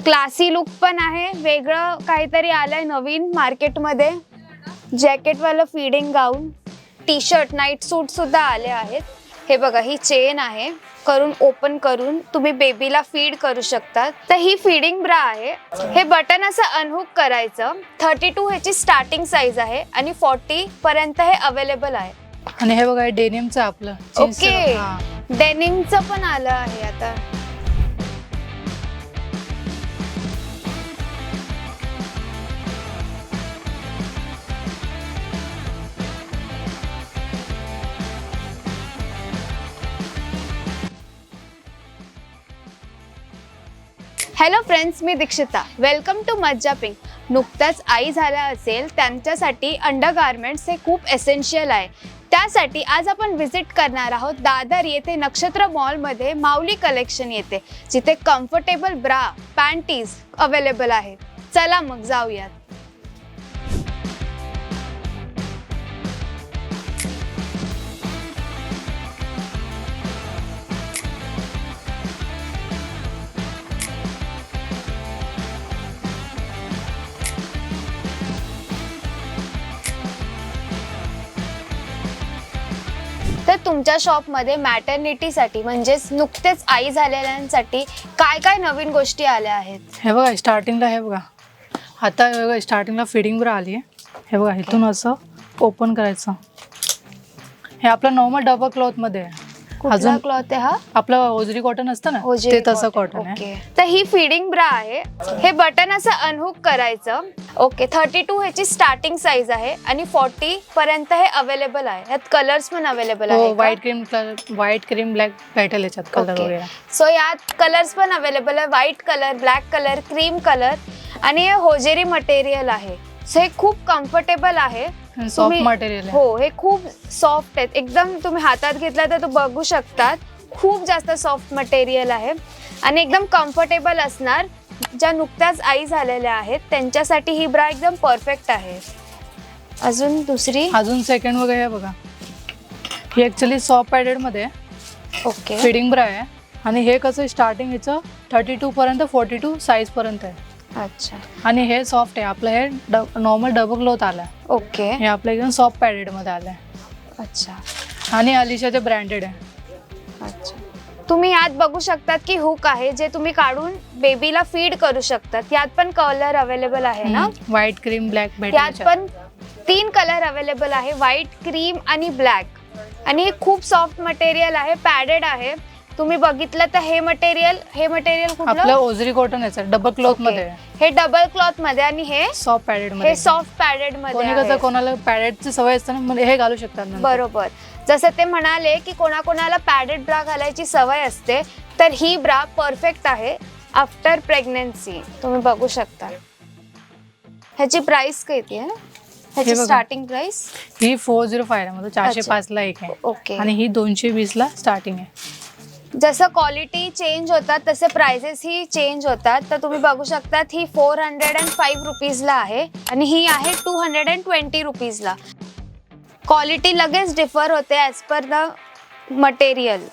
Classy look पण आहे, वेगळं काहीतरी आलंय नवीन मार्केटमध्ये. जॅकेटवालं फीडिंग गाऊन, टी शर्ट, नाईट सूट सुद्धा आले आहेत. हे बघा, ही चेन आहे, करून ओपन करून तुम्ही बेबीला फीड करू शकता. तर ही फीडिंग ब्रा आहे. हे बटन असं अनहुक करायचं. 32 ह्याची स्टार्टिंग साईज आहे आणि 40 पर्यंत हे अवेलेबल आहे. आणि हे बघा डेनिमचं आपलं. ओके, डेनिमचं पण आलं आहे आता. हॅलो फ्रेंड्स, मी Dikshita. Welcome to Majja pink. नुकत्याच आई झाल्या असेल त्यांच्यासाठी अंडरगार्मेंट्स हे खूप एसेन्शियल आहे. त्यासाठी आज आपण व्हिजिट करणार आहोत दादर येथे नक्षत्र मॉलमध्ये माऊली कलेक्शन येते, जिथे कम्फर्टेबल ब्रा, पॅन्टीज अवेलेबल आहेत. चला मग जाऊयात. तर तुमच्या शॉपमध्ये मॅटर्निटीसाठी म्हणजेच नुकतेच आई झालेल्यांसाठी काय काय नवीन गोष्टी आल्या आहेत? हे बघा स्टार्टिंगला, हे बघा आता हे बघा स्टार्टिंगला फिडिंग ब्रा आली आहे. हे बघा इथून असं ओपन करायचं. हे आपलं नॉर्मल डबल क्लॉथ मध्ये आहे. कुठला क्लॉथ आहे हा? आपलं ओजरी कॉटन असतं ना, ते तसं कॉटन आहे. तर ही फीडिंग ब्रा आहे. हे बटन असं अनहुक करायचं. ओके, 32 ह्याची स्टार्टिंग साईज आहे आणि 40 पर्यंत हे अवेलेबल आहे. यात कलर्स पण अवेलेबल आहे. व्हाईट क्रीम ब्लॅक भेटेल याच्यात कलर वगैरे. सो यात कलर्स पण अवेलेबल आहे. White colour, black colour, cream colour आणि हे होजेरी मटेरियल आहे. सो हे खूप कम्फर्टेबल आहे. सॉफ्ट मटेरियल आहे. हो, हे खूप सॉफ्ट आहेत एकदम. तुम्ही हातात घेतला तर बघू शकतात, खूप जास्त सॉफ्ट मटेरियल आहे आणि एकदम कम्फर्टेबल असणार. ज्या नुकत्याच आई झालेल्या आहेत त्यांच्यासाठी ही ब्रा एकदम परफेक्ट आहे. अजून सेकंड वगैरे बघा, ही ऍक्च्युली सॉफ्ट पॅडेड मध्ये ओके फिडिंग ब्रा आहे. आणि हे कसं स्टार्टिंग याचं 32 पर्यंत 42 साईज पर्यंत आहे. अच्छा, आणि हे सॉफ्ट आहे. आपलं हे नॉर्मल डबल क्लॉथ आलं. ओके, हे आपलं एकदम सॉफ्ट पॅडेड मध्ये आलंय. अच्छा, आणि अलिशाचे ब्रँडेड आहे. अच्छा. तुम्ही यात बघू शकतात की हुक आहे, जे तुम्ही काढून बेबीला फीड करू शकतात. यात पण कलर अवेलेबल आहे ना? व्हाईट क्रीम ब्लॅक भेटेल. यात पण 3 कलर अवेलेबल आहे, व्हाईट, क्रीम आणि ब्लॅक. आणि हे खूप सॉफ्ट मटेरियल आहे, पॅडेड आहे. तुम्ही बघितलं तर हे मटेरियल कुठलं? आपलं ओजरी कॉटन आहे, डबल क्लॉथ मध्ये. हे डबल क्लॉथ मध्ये आणि हे सॉफ्ट पॅडेड मध्ये. हे सॉफ्ट पॅडेड मध्ये आहे. कोणाला पॅडेडची सवय असते ना, हे घालू शकतात. बरोबर, जसं ते म्हणाले की कोणाकोणाला पॅडेड ब्रा घालायची सवय असते, तर ही ब्रा परफेक्ट आहे आफ्टर प्रेग्नन्सी. तुम्ही बघू शकता. ह्याची प्राइस किती आहे? ह्याची स्टार्टिंग प्राइस ही 405 आहे, म्हणजे 405 ला एक आहे. ओके, आणि ही 220 ला स्टार्टिंग आहे. जसं क्वालिटी चेंज होतात तसे प्राइसेस ही चेंज होतात. तर तुम्ही बघू शकतात ही 405 रुपीजला आहे आणि ही आहे 220 रुपीजला. क्वालिटी लगेच डिफर होते ॲज पर द मटेरियल.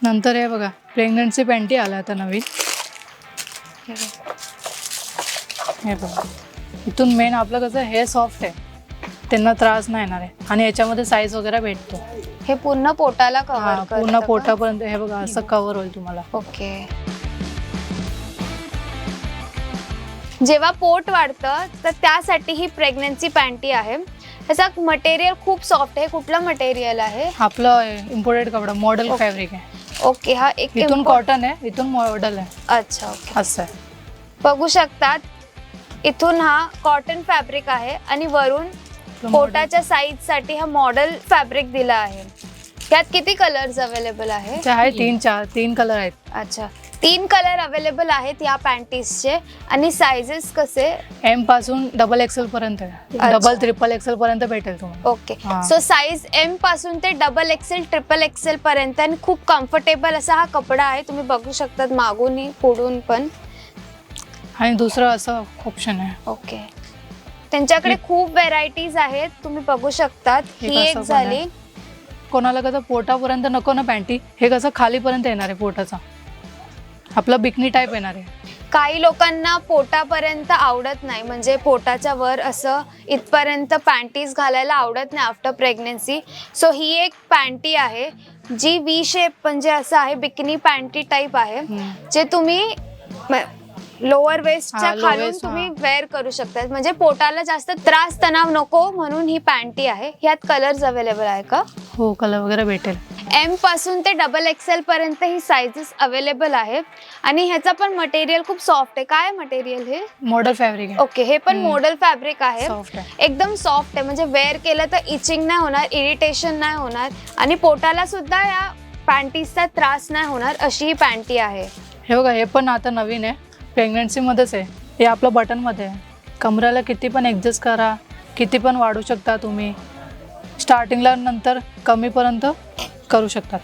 नंतर हे बघा प्रेग्नन्सी पॅन्टी आला आता नवीन. हे बघा इथून मेन आपलं कसं हे सॉफ्ट आहे, त्यांना त्रास नाही येणार आहे. आणि याच्यामध्ये साईज वगैरे भेटतो. हे पूर्ण पोटाला कव्हर करतं. पूर्ण पोटापर्यंत हे बघा असं कव्हर होईल तुम्हाला. ओके, जेव्हा पोट वाढतं तर त्यासाठी ही प्रेग्नन्सी पॅन्टी आहे. ह्याचा मटेरियल खूप सॉफ्ट आहे. कुठलं मटेरियल आहे? आपलं इम्पोर्टेड कपडा, मॉडेल फॅब्रिक आहे. ओके, हा एक इथून कॉटन आहे, इथून मॉडेल आहे. अच्छा, ओके, असं आहे. बघू शकतात इथून हा कॉटन फॅब्रिक आहे आणि वरून पोटाच्या साईज साठी हा मॉडेल फॅब्रिक दिला आहे. यात किती कलर्स अवेलेबल आहे? तीन कलर आहेत. अच्छा, 3 कलर अवेलेबल आहेत या पॅन्टीजचे. आणि साइजेस कसे? एम पासून डबल एक्सेल पर्यंत, डबल ट्रिपल एक्सेल पर्यंत भेटेल तुम्हाला. ओके, सो साइज एम पासून ते डबल एक्सेल, ट्रिपल एक्सेल पर्यंत. आणि खूप कम्फर्टेबल असा हा कपडा आहे. तुम्ही बघू शकतात मागूनही पुढून पण. आणि दुसरं असं ऑप्शन आहे. ओके, त्यांच्याकडे खूप व्हेरायटीज आहेत. तुम्ही बघू शकतात. ही एक झाली. कोणाला कसं पोटापर्यंत नको ना पॅन्टी, हे कसं खालीपर्यंत येणार आहे पोटाचा. आपला बिकनी टाईप येणार आहे. काही लोकांना पोटापर्यंत आवडत नाही, म्हणजे पोटाच्या वर असं इथपर्यंत पॅन्टीज घालायला आवडत नाही आफ्टर प्रेग्नेन्सी. सो ही एक पॅन्टी आहे जी व्ही शेप म्हणजे असं आहे, बिकनी पॅन्टी टाईप आहे, जे तुम्ही लोअर वेस्टच्या खालून तुम्ही वेअर करू शकता. म्हणजे पोटाला जास्त त्रास तणाव नको म्हणून ही पॅन्टी आहे. ह्यात कलर्स अवेलेबल आहे का? हो, कलर वगैरे भेटेल. M पासून ते XXL पर्यंत ही साइजेस अवेलेबल आहेत. आणि ह्याचा पण मटेरियल खूप सॉफ्ट आहे. काय मटेरियल हे? मॉडल फॅब्रिक आहे. ओके, हे पण मॉडल फॅब्रिक आहे. सॉफ्ट आहे, एकदम सॉफ्ट आहे. म्हणजे वेअर केलं तर इचिंग नाही होणार, इरिटेशन नाही होणार आणि पोटाला सुद्धा या पॅन्टीजचा त्रास नाही होणार अशी ही पॅन्टी आहे. हे बघा, हे पण आता नवीन आहे, प्रेग्नन्सीमध्येच आहे. हे आपलं बटनमध्ये आहे. कमराला किती पण ॲडजस्ट करा, किती पण वाढू शकता तुम्ही. स्टार्टिंगला नंतर कमीपर्यंत करू शकतात.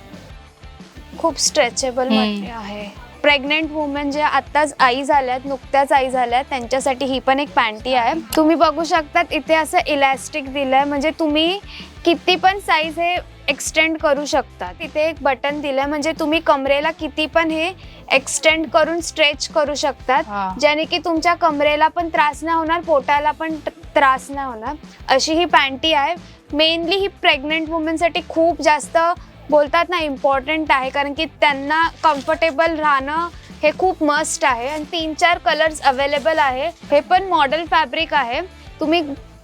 खूप स्ट्रेचेबल मटेरियल आहे. प्रेग्नेंट वुमेन जे आत्ताच आई झाल्यात, नुकत्याच आई झाल्यात, त्यांच्यासाठी ही पण एक पॅन्टी आहे. तुम्ही बघू शकतात इथे असं इलॅस्टिक दिलंय, म्हणजे तुम्ही किती पण साईज हे एक्सटेंड करू शकता. तिथे एक बटन दिलंय, म्हणजे तुम्ही कमरेला किती पण हे एक्सटेंड करून स्ट्रेच करू शकतात, ज्याने की तुमच्या कमरेला पण त्रास नाही होणार, पोटाला पण त्रास नाही होणार अशी ही पॅन्टी आहे. मेनली ही प्रेग्नेंट वुमेनसाठी खूप जास्त बोलतात ना इम्पॉर्टंट आहे, कारण की त्यांना कम्फर्टेबल राहणं हे खूप मस्ट आहे. आणि 3-4 कलर्स अवेलेबल आहे. हे पण मॉडल फॅब्रिक आहे. तुम्ही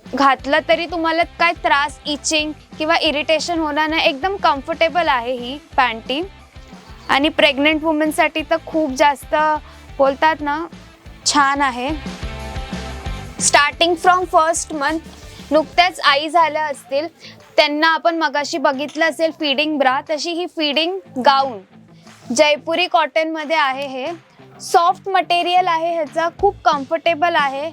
घातलं तरी तुम्हाला काय त्रास, इचिंग किंवा इरिटेशन होणार नाही. एकदम कम्फर्टेबल आहे ही पॅन्टी. आणि प्रेग्नेंट वुमेनसाठी तर खूप जास्त बोलतात ना छान आहे. स्टार्टिंग फ्रॉम फर्स्ट मंथ, नुकत्याच आई झाल्या असतील त्यांना आपण मगाशी बघितलं असेल फीडिंग ब्रा, तशी ही फीडिंग गाऊन जयपुरी कॉटनमध्ये आहे. हे सॉफ्ट मटेरियल आहे, ह्याचा खूप कम्फर्टेबल आहे.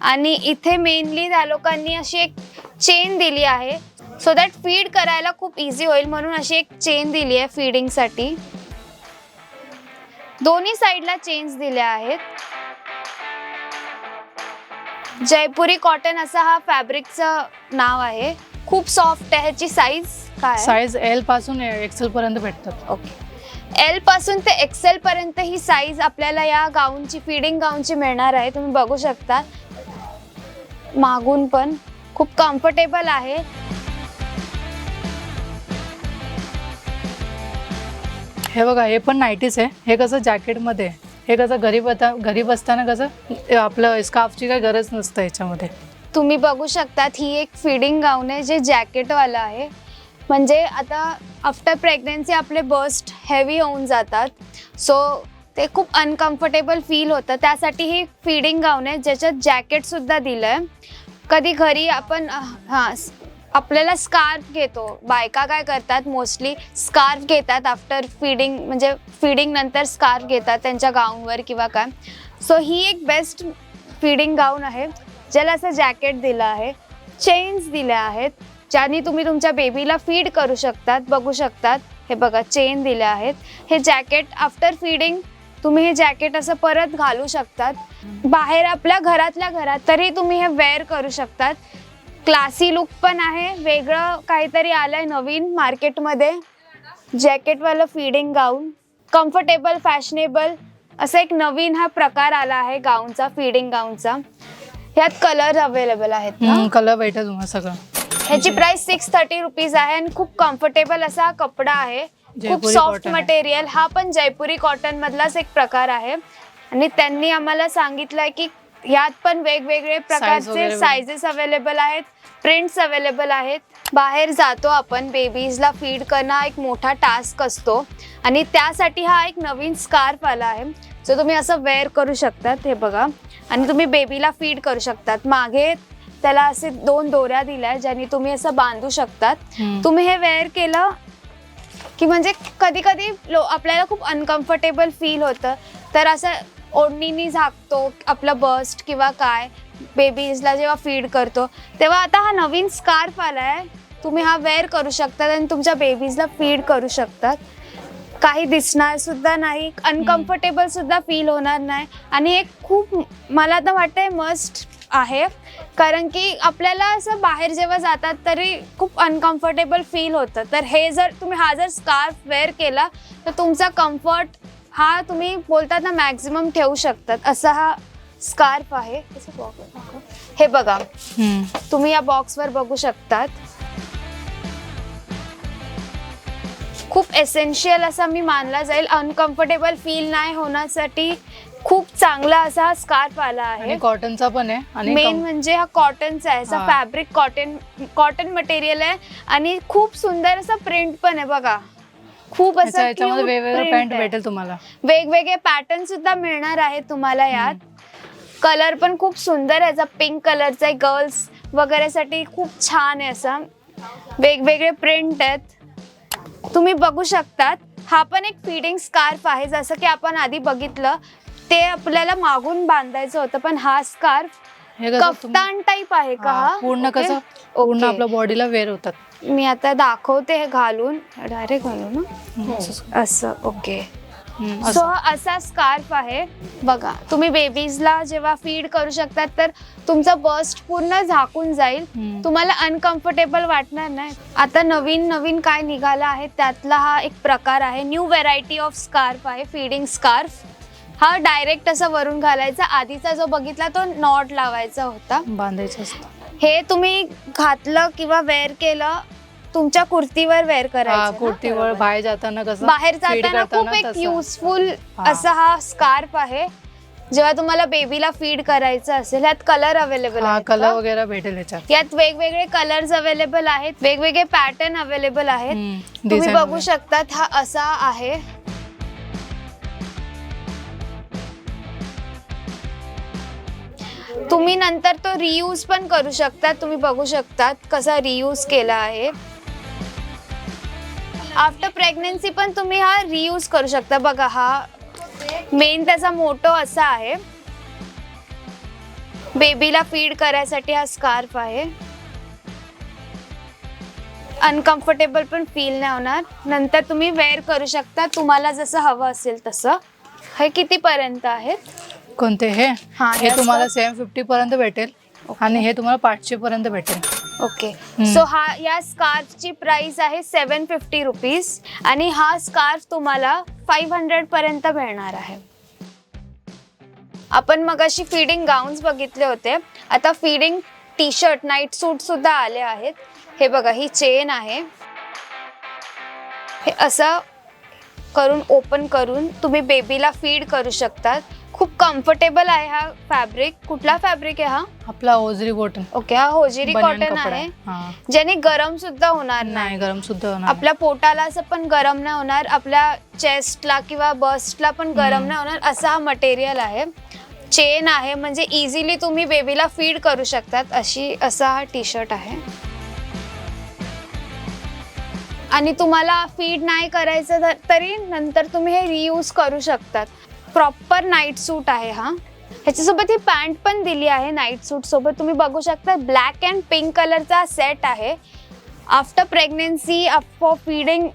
आणि इथे मेनली त्या लोकांनी अशी एक चेन दिली आहे, सो दॅट फीड करायला खूप इझी होईल म्हणून अशी एक चेन दिली आहे फीडिंगसाठी. दोन्ही साईडला चेन्स दिल्या आहेत. जयपुरी कॉटन असा हा फॅब्रिकचं नाव आहे. खूप सॉफ्ट आहे. ह्याची साईज काय? साईज L पासून XL पर्यंत भेटतात. ओके, L पासून ते XL पर्यंत ही साईज आपल्याला या गाऊनची, फीडिंग गाऊनची मिळणार आहे. तुम्ही बघू शकता मागून पण खूप कम्फर्टेबल आहे. हे बघा, हे पण नाईटीच आहे. हे कसं जॅकेटमध्ये, हे कसं घरी बसताना कसं आपलं स्कार्फची काही गरज नसतं याच्यामध्ये. तुम्ही बघू शकतात ही एक फीडिंग गाऊन आहे जे जॅकेटवालं आहे. म्हणजे आता आफ्टर प्रेग्नन्सी आपले बस्ट हेवी होऊन जातात, सो ते खूप अनकम्फर्टेबल फील होतं. त्यासाठी ही फीडिंग गाऊन आहे ज्याच्यात जॅकेटसुद्धा दिलं आहे. कधी घरी आपण आपल्याला स्कार्फ घेतो, बायका काय करतात मोस्टली स्कार्फ घेतात आफ्टर फीडिंग, म्हणजे फीडिंग नंतर स्कार्फ घेतात त्यांच्या गाऊनवर किंवा काय. सो ही एक बेस्ट फीडिंग गाऊन आहे ज्याला असं जॅकेट दिलं आहे, चेन्स दिल्या आहेत ज्याने तुम्ही तुमच्या बेबीला फीड करू शकतात. बघू शकतात हे बघा, चेन दिल्या आहेत. हे जॅकेट आफ्टर फीडिंग तुम्ही हे जॅकेट असं परत घालू शकतात बाहेर आपल्या घरातल्या घरात, तरी तुम्ही हे वेअर करू शकतात. क्लासी लुक पण आहे, वेगळं काहीतरी आलंय नवीन मार्केटमध्ये. जॅकेटवालं फीडिंग गाऊन, कम्फर्टेबल, फॅशनेबल असं एक नवीन हा प्रकार आला आहे गाऊनचा, फीडिंग गाऊनचा. ह्यात कलर अवेलेबल आहेत ना? कलर भेटेल तुम्हाला सगळं. ह्याची प्राइस 630 रुपीज आहे आणि खूप कम्फर्टेबल असा हा कपडा आहे, खूप सॉफ्ट मटेरियल. हा पण जयपुरी कॉटन मधलाच एक प्रकार आहे. आणि त्यांनी आम्हाला सांगितलंय की ह्यात पण वेगवेगळे प्रकारचे साइजेस अवेलेबल आहेत, प्रिंट्स अवेलेबल आहेत. बाहेर जातो आपण, बेबीजला फीड करणं एक मोठा टास्क असतो आणि त्यासाठी हा एक नवीन स्कार्फ आला आहे जो तुम्ही असं वेअर करू शकतात. हे बघा, आणि तुम्ही बेबीला फीड करू शकतात. मागे त्याला असे 2 दोऱ्या दिल्या ज्याने तुम्ही असं बांधू शकतात. तुम्ही हे वेअर केलं की म्हणजे कधी कधी आपल्याला खूप अनकम्फर्टेबल फील होतं, तर असं ओढणीने झाकतो आपलं बस्ट किंवा काय, बेबीजला जेव्हा फीड करतो तेव्हा आता हा नवीन स्कार्फ आला आहे, तुम्ही हा वेअर करू शकतात आणि तुमच्या बेबीजला फीड करू शकतात. काही दिसणार सुद्धा नाही, अनकम्फर्टेबल सुद्धा फील होणार नाही. आणि हे खूप मला तर वाटतंय मस्ट आहे, कारण की आपल्याला असं बाहेर जेव्हा जातात तरी खूप अनकम्फर्टेबल फील होतं. तर हे जर तुम्ही हा जर स्कार्फ वेअर केला तर तुमचा कम्फर्ट हा तुम्ही बोलतात ना मॅक्झिमम ठेवू शकतात असा हा स्कार्फ आहे. हे बघा तुम्ही या बॉक्सवर बघू शकतात. खूप एसेन्शियल असा मी मानला जाईल. अनकम्फर्टेबल फील नाही होण्यासाठी खूप चांगला असा हा स्कार्फ आला आहे. आणि कॉटनचा पण आहे आणि मेन म्हणजे हा कॉटनचा आहे. असा फॅब्रिक कॉटन मटेरियल आहे आणि खूप सुंदर असा प्रिंट पण आहे बघा. खूप असं याच्यामध्ये वेगवेगळे पॅन्ट भेटेल तुम्हाला. वेगवेगळे पॅटर्न सुद्धा मिळणार आहेत तुम्हाला यात. कलर पण खूप सुंदर आहे. पिंक कलरचा आहे. गर्ल्स वगैरे साठी खूप छान आहे. असा वेगवेगळे प्रिंट आहेत तुम्ही बघू शकतात. हा पण एक फीडिंग स्कार्फ आहे. जसं की आपण आधी बघितलं ते आपल्याला मागून बांधायचं होतं पण हा स्कार्फ कफ्तान टाइप आहे का? हा पूर्ण कसं पूर्ण आपल्या बॉडीला वेअर होतात. मी आता दाखवते हे घालून. डायरेक्ट घालून असं. ओके. सो असा स्कार्फ आहे बघा. तुम्ही बेबीजला जेव्हा फीड करू शकतात तर तुमचा बस्ट पूर्ण झाकून जाईल. तुम्हाला अनकम्फर्टेबल वाटणार नाही. आता नवीन काय निघाला आहे त्यातला हा एक प्रकार आहे. न्यू व्हेरायटी ऑफ स्कार्फ आहे. Feeding scarf. हा डायरेक्ट असं वरून घालायचा. आधीचा जो बघितला तो नॉट लावायचा होता. बांधायचं असतं. हे तुम्ही घातलं किंवा वेअर केलं तुमच्या कुर्तीवर वेअर करायचं. कुर्तीवर बाहेर जाताना कसं बाहेर जाताना खूप एक युजफुल असा हा स्कार्फ आहे. जेव्हा तुम्हाला बेबीला फीड करायचं असेल. यात कलर अवेलेबल आहे. कलर वगैरे भेटेल याच्यात. यात वेगवेगळे कलर्स अवेलेबल आहेत. वेगवेगळे पॅटर्न अवेलेबल आहेत. तुम्ही बघू शकतात हा असा आहे. तुम्ही नंतर तो रियूज पण करू शकता. तुम्ही बघू शकतात कसा रियूज केला आहे. आफ्टर प्रेग्नन्सी पण तुम्ही हा रियूज करू शकता. बघा हा मेन त्याचा मोटो असा आहे. बेबीला फीड करायसाठी हा स्कार्फ आहे. अनकम्फर्टेबल पण फील नाही होणार. नंतर तुम्ही वेअर करू शकता तुम्हाला जसं हवं असेल तसं. हे किती पर्यंत आहेत? कोणते हे? हे तुम्हाला 750 पर्यंत भेटेल आणि हे तुम्हाला 500 पर्यंत भेटेल. ओके. सो हा या स्कार्फची प्राइस आहे 750 रुपीज आणि हा स्कार्फ तुम्हाला 500 पर्यंत मिळणार आहे. आपण मगाशी फीडिंग गाऊन्स बघितले होते. आता फीडिंग टी शर्ट नाईट सूट सुद्धा आले आहेत. हे बघा ही चेन आहे. हे असं करून ओपन करून तुम्ही बेबीला फीड करू शकतात. खूप कम्फर्टेबल आहे हा फॅब्रिक. कुठला फॅब्रिक आहे हा? आपला होजरी कॉटन. ओके. हा होजरी कॉटन आहे ज्याने गरम सुद्धा होणार नाही. गरम सुद्धा होणार. आपल्या पोटाला असं पण गरम नाही होणार. आपल्या चेस्टला किंवा बस्टला पण गरम नाही होणार असा हा मटेरियल आहे. चेन आहे म्हणजे इझिली तुम्ही बेबीला फीड करू शकतात असा हा टी शर्ट आहे. आणि तुम्हाला फीड नाही करायचं तरी नंतर तुम्ही हे रियूज करू शकतात. प्रॉपर नाईट सूट आहे हा. ह्याच्यासोबत ही पॅन्ट पण दिली आहे नाईट सूट सोबत. तुम्ही बघू शकता ब्लॅक अँड पिंक कलरचा सेट आहे. आफ्टर प्रेग्नेन्सी फॉर फीडिंग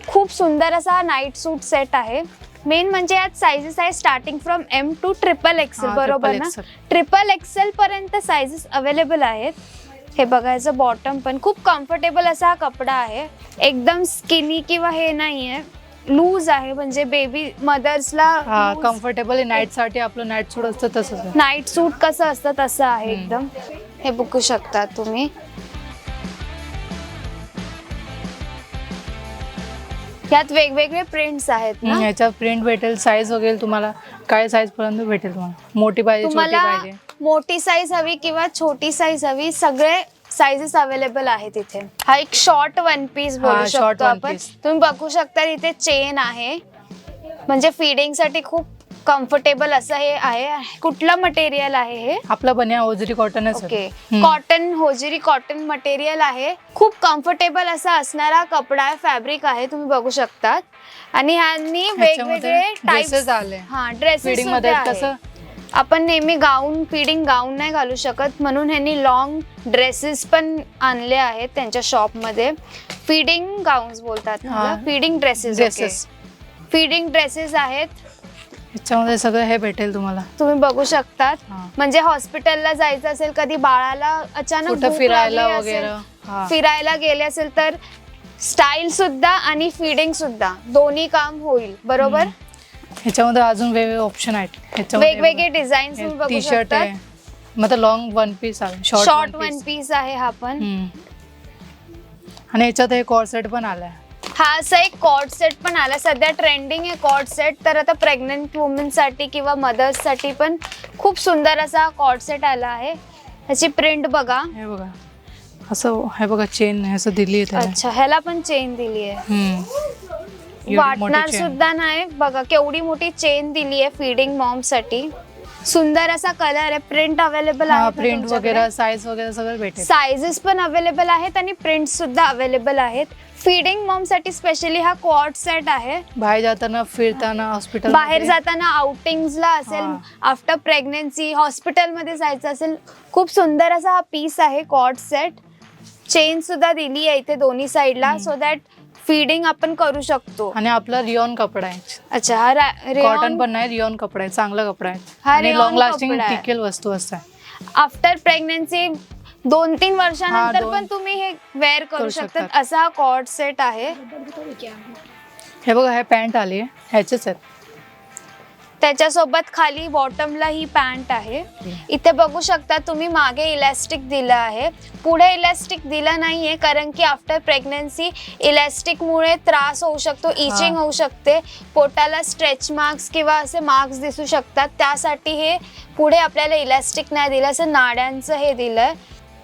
खूप सुंदर असा नाईट सूट सेट आहे. मेन म्हणजे यात साइजेस आहे starting from M to XXL. बरोबर ना? XXL पर्यंत साइजेस अवेलेबल आहेत. हे बघायचं बॉटम पण खूप कम्फर्टेबल असा हा कपडा आहे. एकदम स्किनी किंवा हे नाहीये. लूज आहे म्हणजे बेबी मदर्सला कम्फर्टेबल आहे. नाईट साठी आपलं नाईट सूट असतं तसंच. नाईट सूट कसं असतं तसं आहे एकदम. हे बघू शकता तुम्ही. यात वेगवेगळे प्रिंट्स आहेत ना. याच्यात प्रिंट भेटेल. साईज वगैरे तुम्हाला काय साईज पर्यंत भेटेल तुम्हाला? मोठी पाहिजे छोटी पाहिजे? मोठी साईज हवी किंवा छोटी साईज हवी सगळे साइजेस अवेलेबल आहेत इथे. हा एक शॉर्ट वन पीस बोलू शकतो आपण. तुम्ही बघू शकता इथे चेन आहे म्हणजे फीडिंग साठी खूप कम्फर्टेबल असं हे आहे. कुठलं मटेरियल आहे हे? आपला बनिया hosiery cotton. Okay. Cotton hosiery cotton material आहे. खूप कम्फर्टेबल असा असणारा कपडा आहे. फॅब्रिक आहे तुम्ही बघू शकतात. आणि ह्यांनी वेगवेगळे टाइप्स आले. ड्रेसेस मध्ये कसं आपण नेहमी गाऊन फीडिंग गाऊन नाही घालू शकत म्हणून ह्यांनी लॉंग ड्रेसेस पण आणले आहेत त्यांच्या शॉप मध्ये. फीडिंग गाऊन्स बोलतात. Feeding dresses. फीडिंग ड्रेसेस आहेत. याच्यामध्ये सगळं हे भेटेल तुम्हाला. तुम्ही बघू शकतात. म्हणजे हॉस्पिटलला जायचं असेल कधी बाळाला अचानक फिरायला वगैरे फिरायला गेले असेल तर स्टाईल सुद्धा आणि फीडिंग सुद्धा दोन्ही काम होईल. बरोबर. ह्याच्यामध्ये अजून वेगवेगळे ऑप्शन आहेत. वेगवेगळे डिझाईन तुम्ही बघू टी शर्ट शकता. आहे, मतलब लॉंग वन पीस आहे, शॉर्ट वन पीस आहे हा पण. आणि याच्यात एक कॉर्ड सेट पण आलाय. हा असा एक कॉर्ड सेट पण आला. सध्या ट्रेंडिंग आहे कॉर्ड सेट. तर आता प्रेग्नंट वुमेन साठी किंवा मदर्स साठी पण खूप सुंदर असा कॉर्ड सेट आला आहे. ह्याची प्रिंट बघा. हे बघा असं, हे बघा चेन असं दिली आहे त्याला. अच्छा, ह्याला पण चेन दिली आहे. वाटणार सुद्धा नाही. बघा केवढी मोठी चेन दिली आहे फीडिंग मॉम साठी. सुंदर असा कलर आहे. प्रिंट अवेलेबल आहे. प्रिंट वगैरे साईज वगैरे सगळं भेटेल. साइजेस पण अवेलेबल आहेत आणि प्रिंट सुद्धा अवेलेबल आहेत. फीडिंग मॉम साठी स्पेशली हा कॉर्ड सेट आहे. बाहेर जाताना, फिरताना, हॉस्पिटल बाहेर जाताना, आउटिंग्सला असेल, आफ्टर प्रेग्नेन्सी हॉस्पिटलमध्ये जायचं असेल, खूप सुंदर असा हा पीस आहे कॉर्ड सेट. चेन सुद्धा दिली आहे इथे दोन्ही साईडला, सो दॅट फीडिंग आपण करू शकतो. आणि आपला रिओन कपडा आहे. अच्छा, हा कॉटन पण नाही, रिओन कपडा आहे, चांगला कपडा आहे. हा आणि लॉंग rayon लास्टिंग कपडा आहे. टिकेल वस्तू असते. आफ्टर प्रेग्नेन्सी 2-3 वर्षानंतर पण तुम्ही हे वेअर करू शकतात. असा हा कॉर्ड सेट आहे. हे बघा, हे पॅन्ट आली आहे, ह्याचेच आहेत. त्याच्यासोबत खाली बॉटमला ही पॅन्ट आहे. इथे बघू शकता तुम्ही, मागे इलॅस्टिक दिलं आहे, पुढे इलॅस्टिक दिलं नाहीये, कारण की आफ्टर प्रेग्नेन्सी इलॅस्टिकमुळे त्रास होऊ शकतो, इचिंग होऊ शकते, पोटाला स्ट्रेच मार्क्स किंवा असे मार्क्स दिसू शकतात. त्यासाठी हे पुढे आपल्याला इलॅस्टिक नाही दिलं, असं नाड्यांचं हे दिलंय.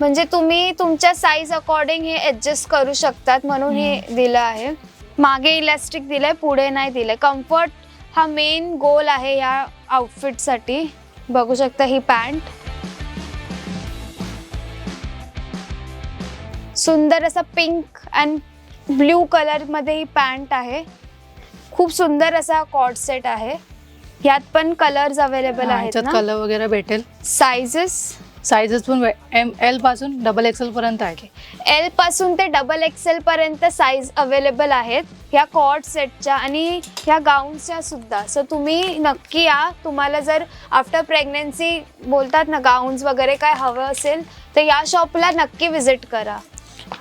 म्हणजे तुम्ही तुमच्या साईज अकॉर्डिंग हे ऍडजस्ट करू शकतात, म्हणून हे दिलं आहे. मागे इलॅस्टिक दिलंय, पुढे नाही दिलंय. कम्फर्ट हा मेन गोल आहे या आउटफिटसाठी. बघू शकता ही पॅन्ट. सुंदर असा पिंक अँड ब्ल्यू कलर मध्ये ही पॅन्ट आहे. खूप सुंदर असा कॉर्ड सेट आहे. यात पण कलर्स अवेलेबल आहेत ना. कलर वगैरे भेटेल. साइजेस पण एल पासून XXL पर्यंत आहे. एल पासून ते XXL पर्यंत साईज अवेलेबल आहेत ह्या कॉर्ड सेटच्या आणि ह्या गाऊनच्या सुद्धा. सो तुम्ही नक्की या. तुम्हाला जर आफ्टर प्रेग्नेन्सी बोलतात ना, गाऊन्स वगैरे काय हवं असेल तर या शॉपला नक्की विजिट करा.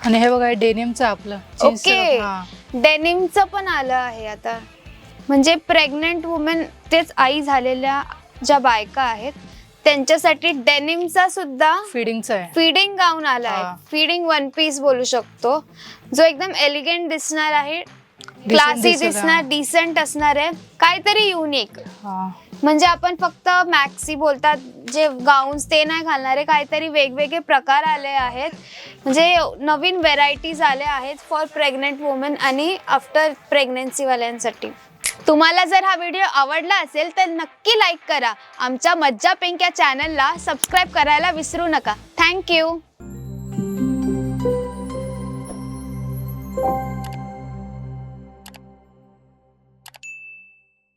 आणि हे बघा, डेनिमचं आपलं. ओके, डेनिमचं पण आलं आहे आता. म्हणजे प्रेग्नेंट वुमेन, तेच आई झालेल्या ज्या बायका आहेत त्यांच्यासाठी डेनिमचा सुद्धा फिडिंगचा आहे. फीडिंग गाऊन आला आहे. फीडिंग वन पीस बोलू शकतो, जो एकदम एलिगंट दिसणार आहे, क्लासी दिसणार, डिसेंट असणार आहे, काहीतरी युनिक. म्हणजे आपण फक्त मॅक्सी बोलतात जे गाऊन्स ते नाही घालणारे, काहीतरी वेगवेगळे प्रकार आले आहेत. म्हणजे नवीन व्हेरायटीज आल्या आहेत फॉर प्रेग्नेंट वुमेन आणि आफ्टर प्रेग्नेन्सी वाल्यांसाठी. तुम्हाला जर हा व्हिडिओ आवडला असेल तर नक्की लाईक करा. आमच्या मज्जा पिंक या चॅनलला सबस्क्राईब करायला विसरू नका. थँक्यू.